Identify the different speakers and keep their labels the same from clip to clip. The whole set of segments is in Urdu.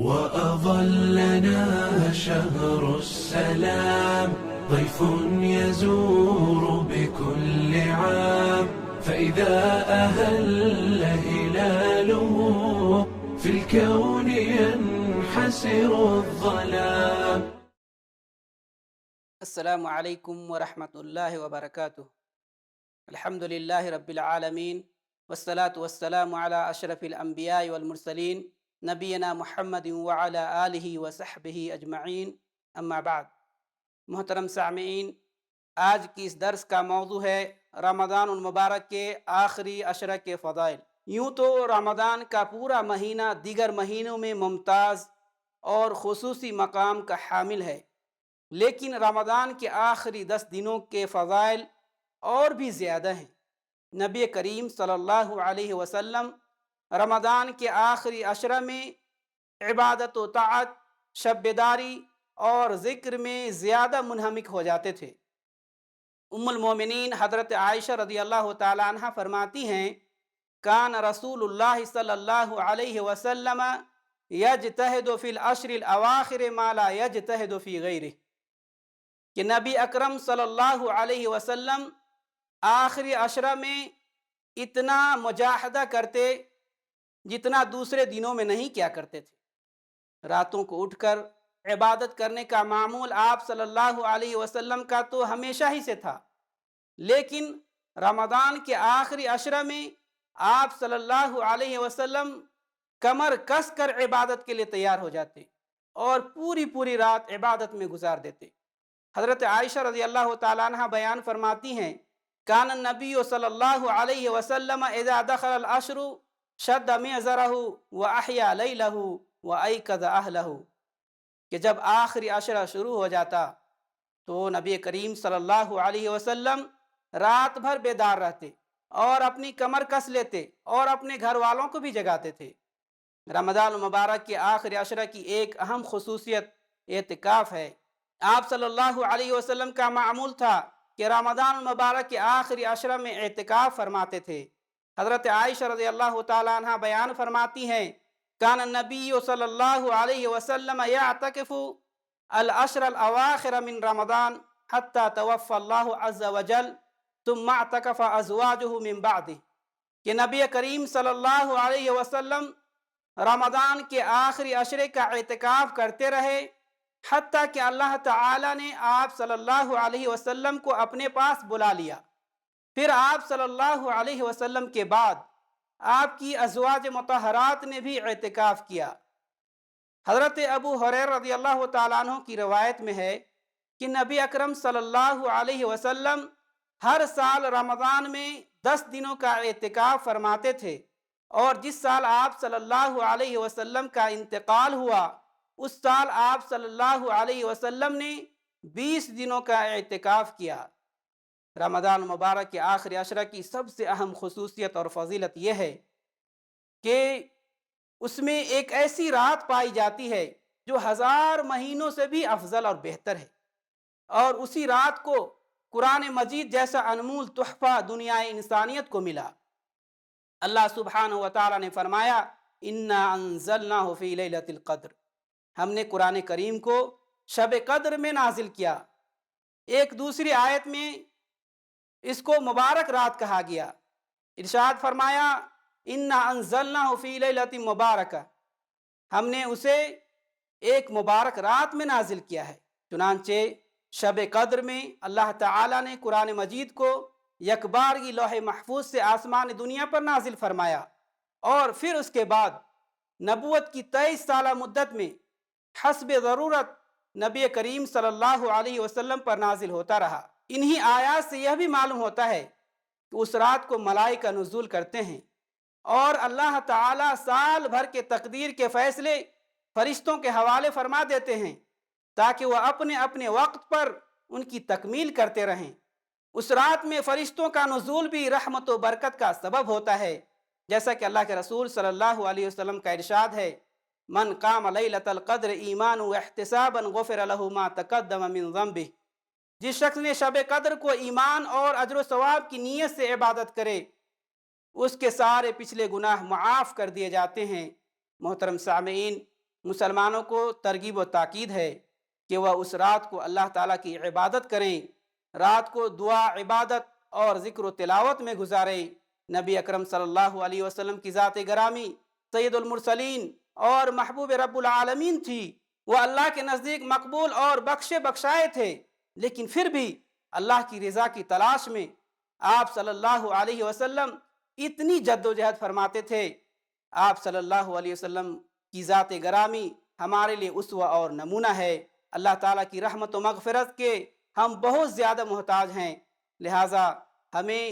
Speaker 1: وأظلنا شهر السلام ضيف يزور بكل عام فإذا أهل هلاله في الكون ينحسر الظلام.
Speaker 2: السلام علیکم ورحمۃ اللہ وبرکاتہ. الحمد للہ رب العالمین والصلاة والسلام علی اشرف الانبیاء والمرسلین نبینا محمد وعلی آلہ وصحبہ اجمعین. اما بعد. محترم سامعین، آج کی اس درس کا موضوع ہے رمضان المبارک کے آخری عشرہ کے فضائل. یوں تو رمضان کا پورا مہینہ دیگر مہینوں میں ممتاز اور خصوصی مقام کا حامل ہے، لیکن رمضان کے آخری 10 دنوں کے فضائل اور بھی زیادہ ہیں. نبی کریم صلی اللہ علیہ وسلم رمضان کے آخری عشرہ میں عبادت و طاعت، شب بیداری اور ذکر میں زیادہ منہمک ہو جاتے تھے. ام المومنین حضرت عائشہ رضی اللہ تعالی عنہ فرماتی ہیں، کان رسول اللہ صلی اللہ علیہ وسلم یجتہد فی العشر الاواخر ما لا یجتہد فی غیرہ، کہ نبی اکرم صلی اللہ علیہ وسلم آخری عشرہ میں اتنا مجاہدہ کرتے جتنا دوسرے دنوں میں نہیں کیا کرتے تھے. راتوں کو اٹھ کر عبادت کرنے کا معمول آپ صلی اللہ علیہ وسلم کا تو ہمیشہ ہی سے تھا، لیکن رمضان کے آخری عشرہ میں آپ صلی اللہ علیہ وسلم کمر کس کر عبادت کے لیے تیار ہو جاتے اور پوری رات عبادت میں گزار دیتے. حضرت عائشہ رضی اللہ تعالیٰ عنہ بیان فرماتی ہیں، کان النبی صلی اللہ علیہ وسلم اذا دخل العشر شد میزرہ واحیا لیلہ وایقظ اہلہ، کہ جب آخری عشرہ شروع ہو جاتا تو نبی کریم صلی اللہ علیہ وسلم رات بھر بیدار رہتے اور اپنی کمر کس لیتے اور اپنے گھر والوں کو بھی جگاتے تھے. رمضان المبارک کے آخری عشرہ کی ایک اہم خصوصیت اعتکاف ہے. آپ صلی اللہ علیہ وسلم کا معمول تھا کہ رمضان المبارک کے آخری عشرہ میں اعتکاف فرماتے تھے. حضرت عائشہ رضی اللہ تعالیٰ عنہ بیان فرماتی ہیں، کان النبی صلی اللہ علیہ وسلم یعتکف العشر الاواخر من رمضان حتی توفی اللہ عز وجل ثم اعتکف ازواجہ من بعدہ، کہ نبی کریم صلی اللہ علیہ وسلم رمضان کے آخری عشرے کا اعتکاف کرتے رہے حتیٰ کہ اللہ تعالی نے آپ صلی اللہ علیہ وسلم کو اپنے پاس بلا لیا. پھر آپ صلی اللہ علیہ وسلم کے بعد آپ کی ازواج مطہرات نے بھی اعتکاف کیا. حضرت ابو ہریرہ رضی اللہ تعالیٰ عنہ کی روایت میں ہے کہ نبی اکرم صلی اللہ علیہ وسلم ہر سال رمضان میں 10 دنوں کا اعتکاف فرماتے تھے، اور جس سال آپ صلی اللہ علیہ وسلم کا انتقال ہوا اس سال آپ صلی اللہ علیہ وسلم نے 20 دنوں کا اعتکاف کیا. رمضان مبارک کے آخری عشرہ کی سب سے اہم خصوصیت اور فضیلت یہ ہے کہ اس میں ایک ایسی رات پائی جاتی ہے جو 1000 مہینوں سے بھی افضل اور بہتر ہے، اور اسی رات کو قرآن مجید جیسا انمول تحفہ دنیا انسانیت کو ملا. اللہ سبحانہ وتعالی نے فرمایا، انا انزلناہ فی لیلۃ القدر، ہم نے قرآن کریم کو شب قدر میں نازل کیا. ایک دوسری آیت میں اس کو مبارک رات کہا گیا. ارشاد فرمایا، انا انزلناہ فی لیلۃ مبارکہ، ہم نے اسے ایک مبارک رات میں نازل کیا ہے. چنانچہ شب قدر میں اللہ تعالی نے قرآن مجید کو یکبارگی لوح محفوظ سے آسمان دنیا پر نازل فرمایا، اور پھر اس کے بعد نبوت کی 23 سالہ مدت میں حسب ضرورت نبی کریم صلی اللہ علیہ وسلم پر نازل ہوتا رہا. انہی آیات سے یہ بھی معلوم ہوتا ہے کہ اس رات کو ملائکہ نزول کرتے ہیں، اور اللہ تعالی سال بھر کے تقدیر کے فیصلے فرشتوں کے حوالے فرما دیتے ہیں تاکہ وہ اپنے اپنے وقت پر ان کی تکمیل کرتے رہیں. اس رات میں فرشتوں کا نزول بھی رحمت و برکت کا سبب ہوتا ہے، جیسا کہ اللہ کے رسول صلی اللہ علیہ وسلم کا ارشاد ہے، من قام لیلۃ القدر ایمانا واحتسابا غفر له ما تقدم من ذنبہ، جس شخص نے شب قدر کو ایمان اور اجر و ثواب کی نیت سے عبادت کرے اس کے سارے پچھلے گناہ معاف کر دیے جاتے ہیں. محترم سامعین، مسلمانوں کو ترغیب و تاکید ہے کہ وہ اس رات کو اللہ تعالیٰ کی عبادت کریں، رات کو دعا، عبادت اور ذکر و تلاوت میں گزاریں۔ نبی اکرم صلی اللہ علیہ وسلم کی ذات گرامی سید المرسلین اور محبوب رب العالمین تھی، وہ اللہ کے نزدیک مقبول اور بخشے بخشائے تھے، لیکن پھر بھی اللہ کی رضا کی تلاش میں آپ صلی اللہ علیہ وسلم اتنی جد و جہد فرماتے تھے۔ آپ صلی اللہ علیہ وسلم کی ذات گرامی ہمارے لیے اسوہ اور نمونہ ہے۔ اللہ تعالیٰ کی رحمت و مغفرت کے ہم بہت زیادہ محتاج ہیں، لہٰذا ہمیں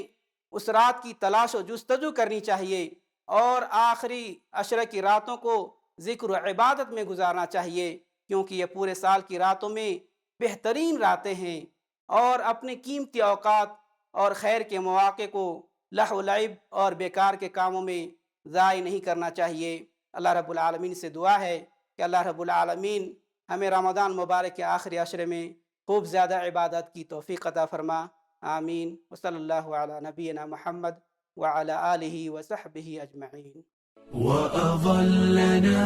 Speaker 2: اس رات کی تلاش و جستجو کرنی چاہیے اور آخری عشرہ کی راتوں کو ذکر و عبادت میں گزارنا چاہیے، کیونکہ یہ پورے سال کی راتوں میں بہترین راتیں ہیں، اور اپنے قیمتی اوقات اور خیر کے مواقع کو لہو و لعب اور بیکار کے کاموں میں ضائع نہیں کرنا چاہیے۔ اللہ رب العالمین سے دعا ہے کہ اللہ رب العالمین ہمیں رمضان مبارک کے آخری عشرے میں خوب زیادہ عبادت کی توفیق عطا فرما، آمین۔ وصلی اللہ علی نبینا محمد وعلی آلہ وصحبہ اجمعین۔
Speaker 1: وأظلنا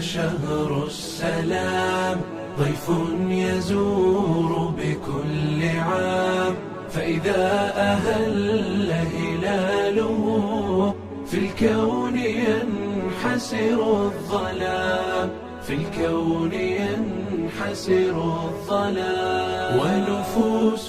Speaker 1: شهر السلام ضيف يزور بكل عام، فإذا أهل هلاله في الكون ينحسر الظلام، في الكون ينحسر الظلام، ونفوس